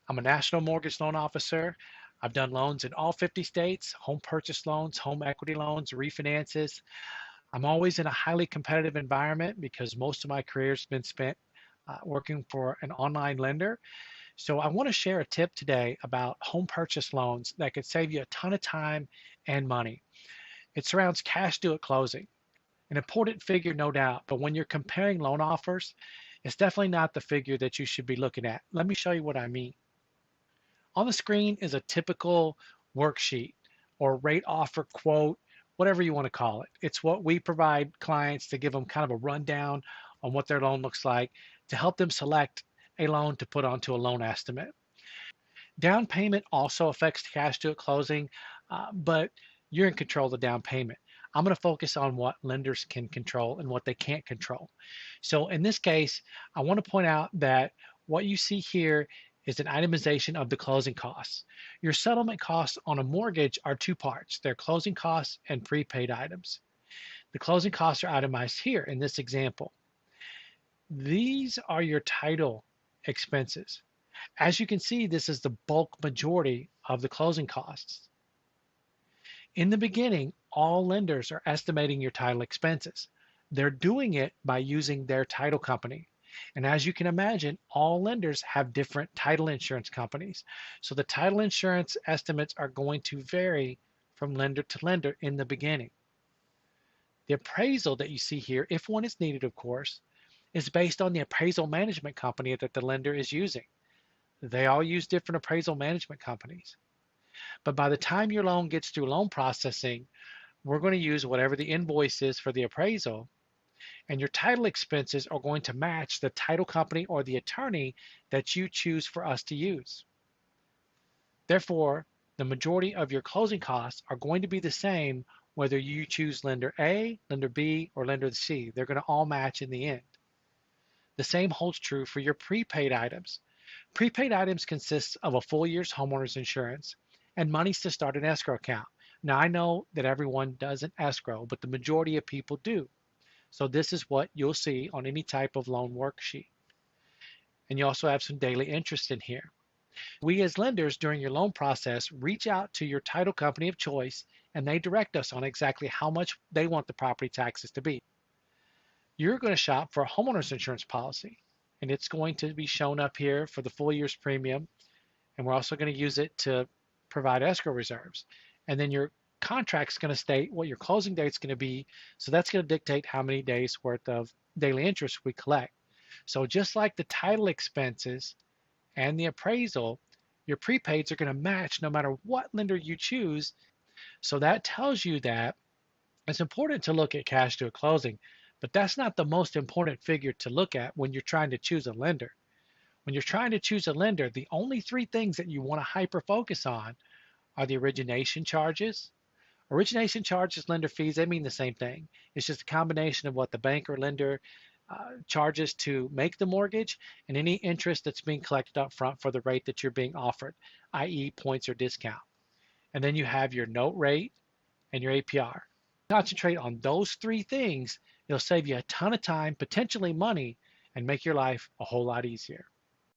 I'm a national mortgage loan officer. I've done loans in all 50 states, home purchase loans, home equity loans, refinances. I'm always in a highly competitive environment because most of my career has been spent working for an online lender. So I want to share a tip today about home purchase loans that could save you a ton of time and money. It surrounds cash due at closing. An important figure, no doubt, but when you're comparing loan offers, it's definitely not the figure that you should be looking at. Let me show you what I mean. On the screen is a typical worksheet or rate offer quote, whatever you want to call it. It's what we provide clients to give them kind of a rundown on what their loan looks like to help them select a loan to put onto a loan estimate. Down payment also affects cash due at closing, but you're in control of the down payment. I'm going to focus on what lenders can control and what they can't control. So in this case, I want to point out that what you see here is an itemization of the closing costs. Your settlement costs on a mortgage are two parts. They're closing costs and prepaid items. The closing costs are itemized here in this example. These are your title expenses. As you can see, this is the bulk majority of the closing costs. In the beginning, all lenders are estimating your title expenses. They're doing it by using their title company. And as you can imagine, all lenders have different title insurance companies. So the title insurance estimates are going to vary from lender to lender in the beginning. The appraisal that you see here, if one is needed, of course, is based on the appraisal management company that the lender is using. They all use different appraisal management companies. But by the time your loan gets through loan processing, we're going to use whatever the invoice is for the appraisal, and your title expenses are going to match the title company or the attorney that you choose for us to use. Therefore, the majority of your closing costs are going to be the same whether you choose lender A, lender B, or lender C. They're going to all match in the end. The same holds true for your prepaid items. Prepaid items consist of a full year's homeowner's insurance and monies to start an escrow account. Now, I know that everyone doesn't escrow, but the majority of people do. So this is what you'll see on any type of loan worksheet. And you also have some daily interest in here. We as lenders during your loan process reach out to your title company of choice and they direct us on exactly how much they want the property taxes to be. You're going to shop for a homeowner's insurance policy and it's going to be shown up here for the full year's premium, and we're also going to use it to provide escrow reserves. And then your contract's going to state what your closing date's going to be, so that's going to dictate how many days worth of daily interest we collect. So just like the title expenses and the appraisal, your prepaids are going to match no matter what lender you choose. So that tells you that it's important to look at cash due at closing, but that's not the most important figure to look at when you're trying to choose a lender. When you're trying to choose a lender, the only three things that you want to hyper focus on are the origination charges. Origination charges, lender fees, they mean the same thing. It's just a combination of what the bank or lender charges to make the mortgage and any interest that's being collected up front for the rate that you're being offered, i.e. points or discount. And then you have your note rate and your APR. Concentrate on those three things. It'll save you a ton of time, potentially money, and make your life a whole lot easier.